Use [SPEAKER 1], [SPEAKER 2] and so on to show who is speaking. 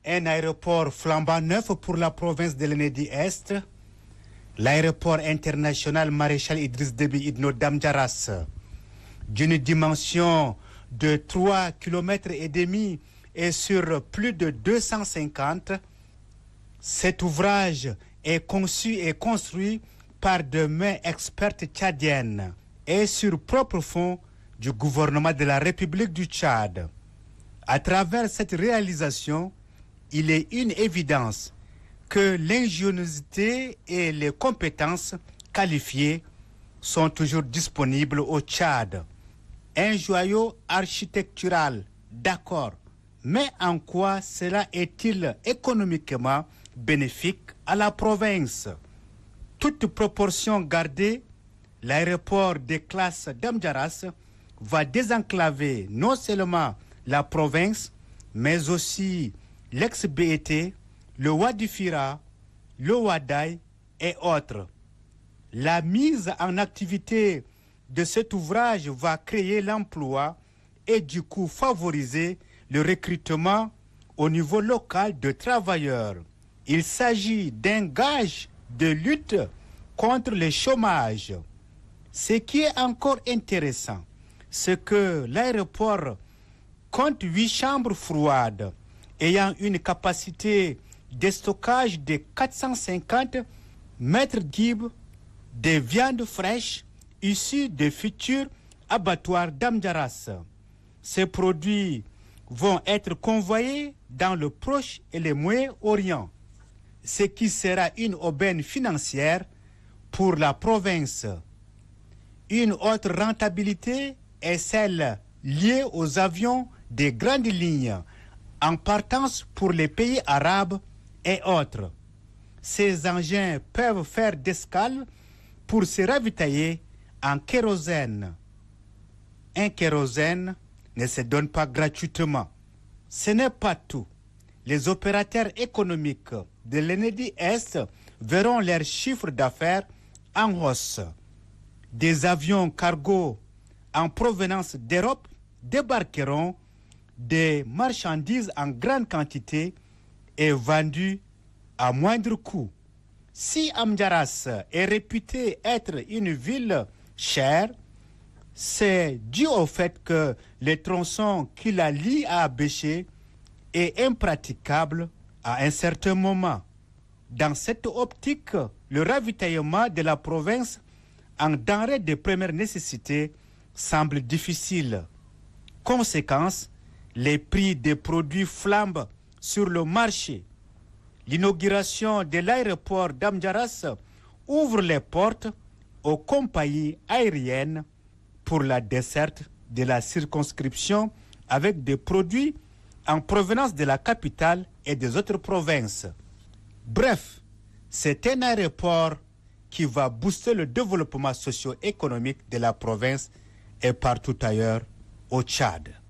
[SPEAKER 1] Un aéroport flambant neuf pour la province de l'Enedi-Est, l'aéroport international Maréchal Idriss Déby Itno d'Amdiaras, d'une dimension de 3,5 km et sur plus de 250. Cet ouvrage est conçu et construit par de mains expertes tchadiennes et sur propre fonds du gouvernement de la République du Tchad. À travers cette réalisation, il est une évidence que l'ingéniosité et les compétences qualifiées sont toujours disponibles au Tchad. Un joyau architectural, d'accord, mais en quoi cela est-il économiquement bénéfique à la province? Toute proportion gardée, l'aéroport de classe d'Amdiaras va désenclaver non seulement la province, mais aussi l'ex-BET, le Wadifira, le Wadaï et autres. La mise en activité de cet ouvrage va créer l'emploi et du coup favoriser le recrutement au niveau local de travailleurs. Il s'agit d'un gage de lutte contre le chômage. Ce qui est encore intéressant, c'est que l'aéroport compte 8 chambres froides ayant une capacité de stockage de 450 mètres cubes de viande fraîche issus des futurs abattoirs d'Amdiaras. Ces produits vont être convoyés dans le Proche et le Moyen-Orient, ce qui sera une aubaine financière pour la province. Une autre rentabilité est celle liée aux avions des grandes lignes en partance pour les pays arabes et autres. Ces engins peuvent faire d'escale pour se ravitailler en kérosène. Un kérosène ne se donne pas gratuitement. Ce n'est pas tout. Les opérateurs économiques de l'Enedi-Est verront leur chiffre d'affaires en hausse. Des avions cargo en provenance d'Europe débarqueront des marchandises en grande quantité et vendues à moindre coût. Si Amdiaras est réputée être une ville chère, c'est dû au fait que le tronçon qui la lie à Abéché est impraticable à un certain moment. Dans cette optique, le ravitaillement de la province en denrées de première nécessité semble difficile. Conséquence, les prix des produits flambent sur le marché. L'inauguration de l'aéroport d'Amdiaras ouvre les portes aux compagnies aériennes pour la desserte de la circonscription avec des produits en provenance de la capitale et des autres provinces. Bref, c'est un aéroport qui va booster le développement socio-économique de la province et partout ailleurs au Tchad.